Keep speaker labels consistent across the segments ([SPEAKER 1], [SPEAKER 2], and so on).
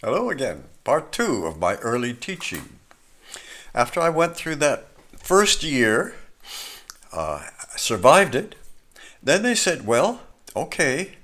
[SPEAKER 1] Hello again, part two of my early teaching. After I went through that first year, I survived it. Then they said, well, okay,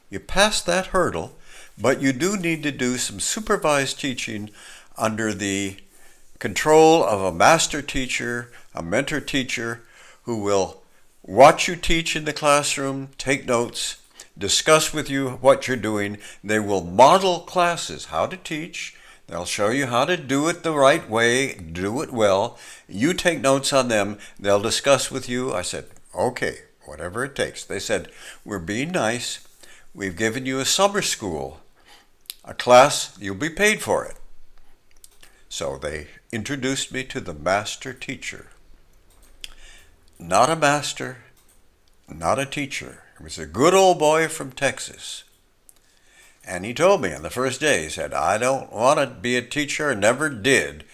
[SPEAKER 1] you passed that hurdle, but you do need to do some supervised teaching under the control of a master teacher, a mentor teacher, who will watch you teach in the classroom, take notes, discuss with you what you're doing. They will model classes, how to teach. They'll show you how to do it the right way, do it well. You take notes on them. They'll discuss with you. I said, okay, whatever it takes. They said, we're being nice. We've given you a summer school, a class, you'll be paid for it. So they introduced me to the master teacher. Not a master, not a teacher. He was a good old boy from Texas. And he told me on the first day, he said, I don't want to be a teacher, never did.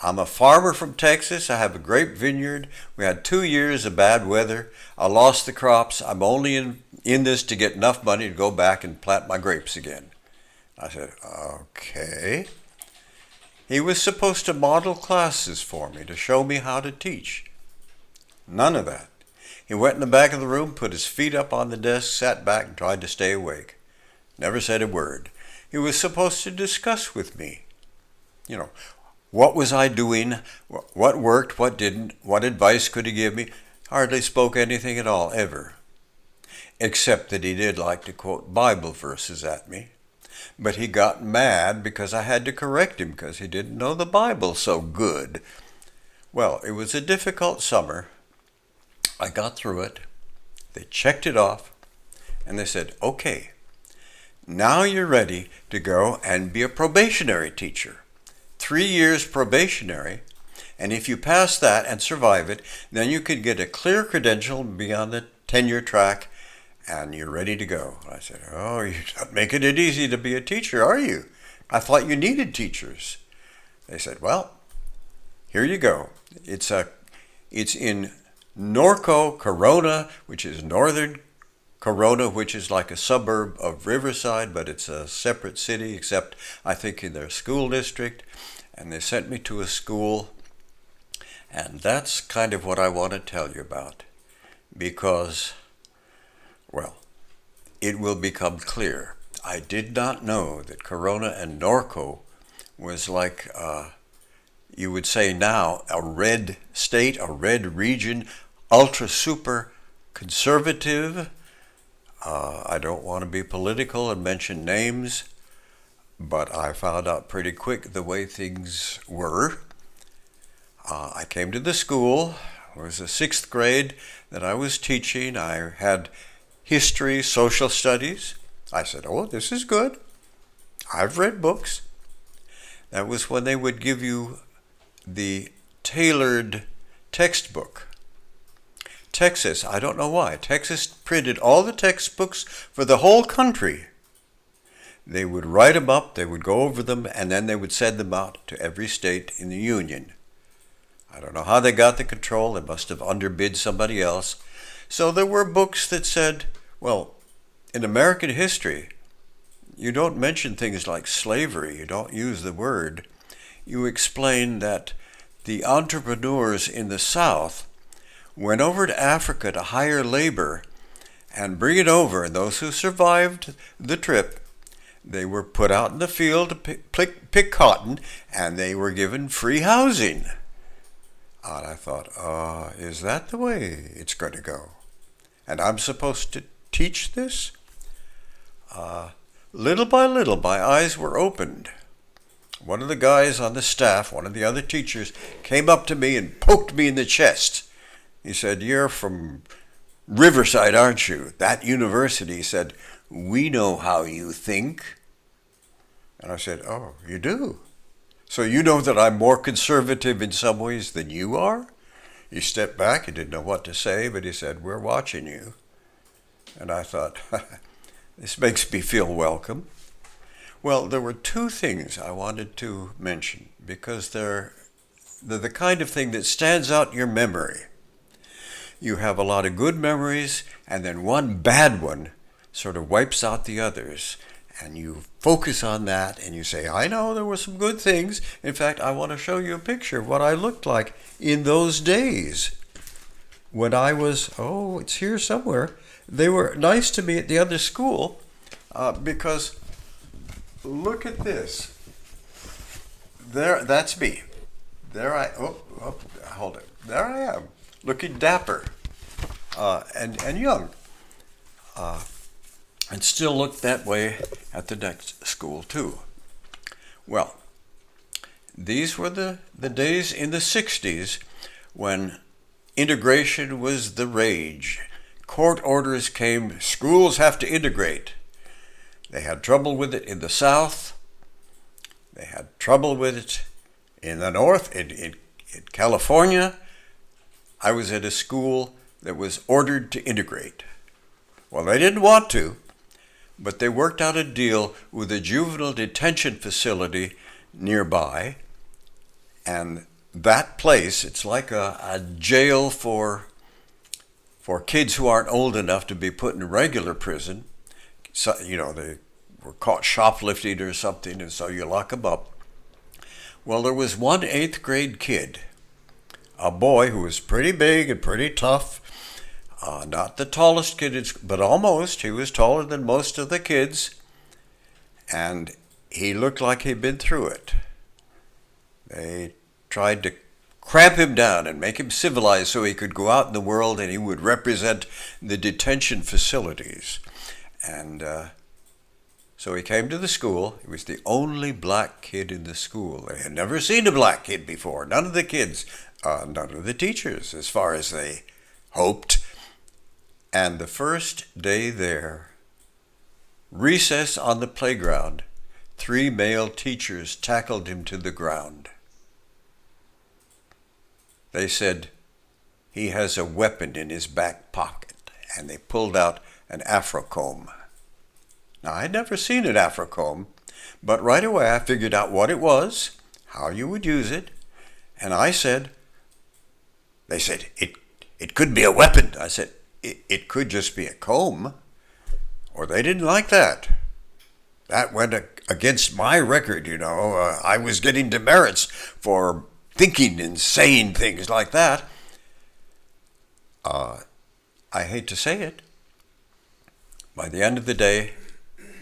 [SPEAKER 1] I'm a farmer from Texas. I have a grape vineyard. We had 2 years of bad weather. I lost the crops. I'm only in this to get enough money to go back and plant my grapes again. I said, okay. He was supposed to model classes for me, to show me how to teach. None of that. He went in the back of the room, put his feet up on the desk, sat back and tried to stay awake. Never said a word. He was supposed to discuss with me. What was I doing? What worked? What didn't? What advice could he give me? Hardly spoke anything at all, ever. Except that he did like to quote Bible verses at me. But he got mad because I had to correct him because he didn't know the Bible so good. Well, it was a difficult summer. I got through it. They checked it off. And they said, okay, now you're ready to go and be a probationary teacher. 3 years probationary. And if you pass that and survive it, then you could get a clear credential and be on the tenure track, and you're ready to go. I said, oh, you're not making it easy to be a teacher, are you? I thought you needed teachers. They said, well, here you go. It's in Norco, Corona, which is northern Corona, which is like a suburb of Riverside, but it's a separate city, except I think in their school district. And they sent me to a school, and that's kind of what I want to tell you about, because, well, it will become clear. I did not know that Corona and Norco was like, you would say now, a red state, a red region, ultra super conservative. I don't want to be political and mention names, but I found out pretty quick the way things were. I came to the school. It was the 6th grade that I was teaching. I had history, social studies. I said, oh, this is good. I've read books. That was when they would give you the tailored textbook. Texas, I don't know why. Texas printed all the textbooks for the whole country. They would write them up, they would go over them, and then they would send them out to every state in the Union. I don't know how they got the control. They must have underbid somebody else. So there were books that said, well, in American history, you don't mention things like slavery. You don't use the word. You explain that the entrepreneurs in the South went over to Africa to hire labor and bring it over. And those who survived the trip, they were put out in the field to pick cotton, and they were given free housing. And I thought, is that the way it's going to go? And I'm supposed to teach this? Little by little, my eyes were opened. One of the guys on the staff, one of the other teachers, came up to me and poked me in the chest. He said, you're from Riverside, aren't you? That university said, we know how you think. And I said, oh, you do? So you know that I'm more conservative in some ways than you are? He stepped back. He didn't know what to say, but he said, we're watching you. And I thought, this makes me feel welcome. Well, there were 2 things I wanted to mention, because they're the kind of thing that stands out in your memory. You have a lot of good memories, and then one bad one sort of wipes out the others. and you focus on that and you say, I know there were some good things. In fact, I want to show you a picture of what I looked like in those days when I was, it's here somewhere. They were nice to me at the other school because look at this. There, that's me. There hold it. There I am, looking dapper and young. And still looked that way at the next school too. Well, these were the days in the 60s when integration was the rage. Court orders came, schools have to integrate. They had trouble with it in the South. They had trouble with it in the North, in California. I was at a school that was ordered to integrate. Well, they didn't want to, but they worked out a deal with a juvenile detention facility nearby, and that place, it's like a jail for kids who aren't old enough to be put in regular prison. So, they were caught shoplifting or something, and so you lock them up. Well, there was one 8th grade kid, a boy who was pretty big and pretty tough. Not the tallest kid, but almost. He was taller than most of the kids, and he looked like he'd been through it. They tried to cramp him down and make him civilized so he could go out in the world and he would represent the detention facilities. And so he came to the school. He was the only black kid in the school. They had never seen a black kid before. None of the kids, none of the teachers, as far as they hoped. And the first day there, recess on the playground, 3 male teachers tackled him to the ground. They said, he has a weapon in his back pocket, and they pulled out an Afro-comb. Now, I'd never seen an Afro-comb, but right away I figured out what it was, how you would use it, and they said, it could be a weapon. I said, it could just be a comb, or they didn't like that. That went against my record, I was getting demerits for thinking and saying things like that. I hate to say it. By the end of the day,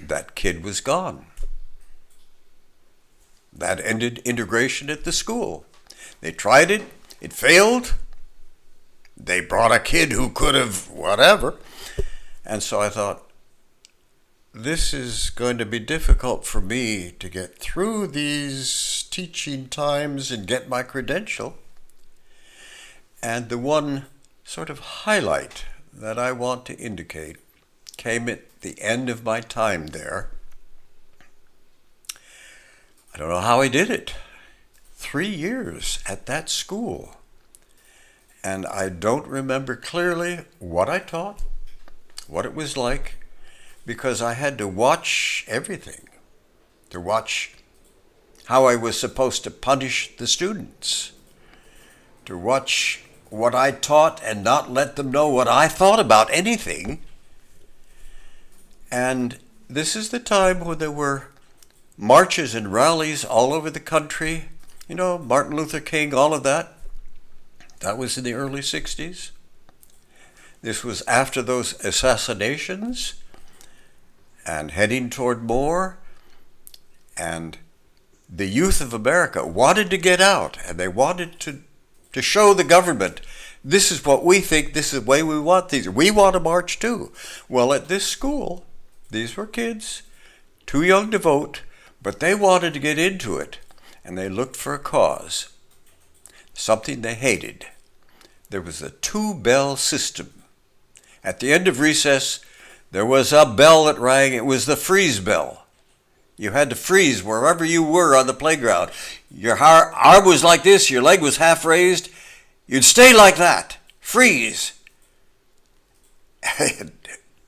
[SPEAKER 1] that kid was gone. That ended integration at the school. They tried it. It failed. They brought a kid who could have whatever. And so I thought, this is going to be difficult for me to get through these teaching times and get my credential. And the one sort of highlight that I want to indicate came at the end of my time there. I don't know how I did it. 3 years at that school. And I don't remember clearly what I taught, what it was like, because I had to watch everything, to watch how I was supposed to punish the students, to watch what I taught and not let them know what I thought about anything. And this is the time when there were marches and rallies all over the country, Martin Luther King, all of that. That was in the early 60s. This was after those assassinations and heading toward more. And the youth of America wanted to get out, and they wanted to show the government, this is what we think, this is the way we want these. We want to march too. Well, at this school, these were kids, too young to vote, but they wanted to get into it, and they looked for a cause. Something they hated. There was a 2-bell system. At the end of recess, there was a bell that rang. It was the freeze bell. You had to freeze wherever you were on the playground. Your arm was like this, your leg was half raised. You'd stay like that. Freeze.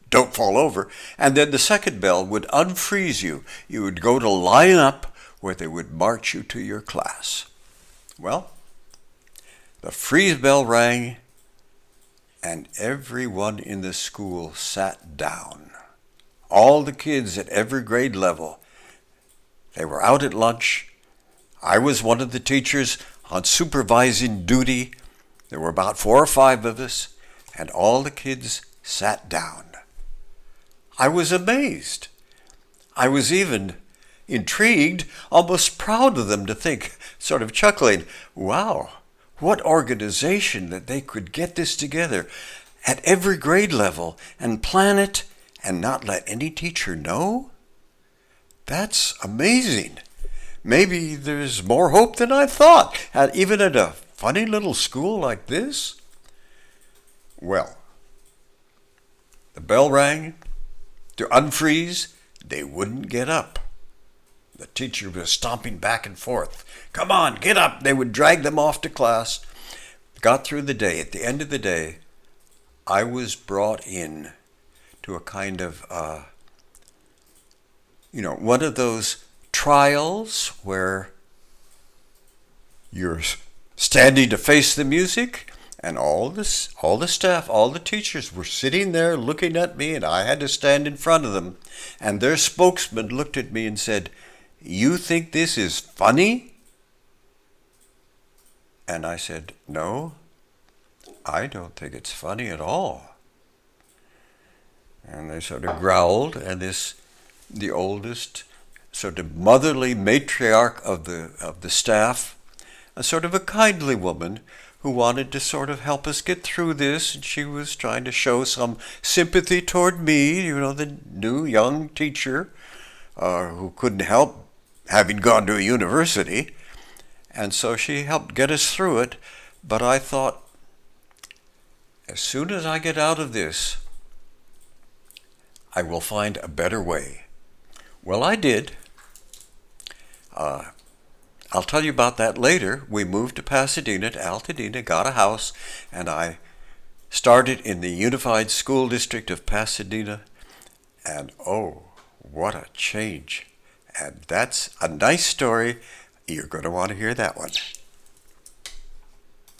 [SPEAKER 1] Don't fall over. And then the second bell would unfreeze you. You would go to line up where they would march you to your class. Well, the freeze bell rang, and everyone in the school sat down. all the kids at every grade level. They were out at lunch. I was one of the teachers on supervising duty. There were about 4 or 5 of us, and all the kids sat down. I was amazed. I was even intrigued, almost proud of them to think, sort of chuckling, wow, what organization that they could get this together at every grade level and plan it and not let any teacher know? That's amazing. Maybe there's more hope than I thought, even at a funny little school like this. Well, the bell rang. To unfreeze, they wouldn't get up. The teacher was stomping back and forth. Come on, get up. They would drag them off to class. Got through the day. At the end of the day, I was brought in to a kind of, one of those trials where you're standing to face the music, and all the staff, all the teachers were sitting there looking at me, and I had to stand in front of them. And their spokesman looked at me and said, "You think this is funny?" And I said, "No, I don't think it's funny at all." And they sort of growled, and the oldest, sort of motherly matriarch of the staff, a sort of a kindly woman who wanted to sort of help us get through this, and she was trying to show some sympathy toward me, the new young teacher who couldn't help having gone to a university. And so she helped get us through it. But I thought, as soon as I get out of this, I will find a better way. Well, I did. I'll tell you about that later. We moved to Pasadena, to Altadena, got a house, and I started in the Unified School District of Pasadena. And oh, what a change. And that's a nice story. You're going to want to hear that one.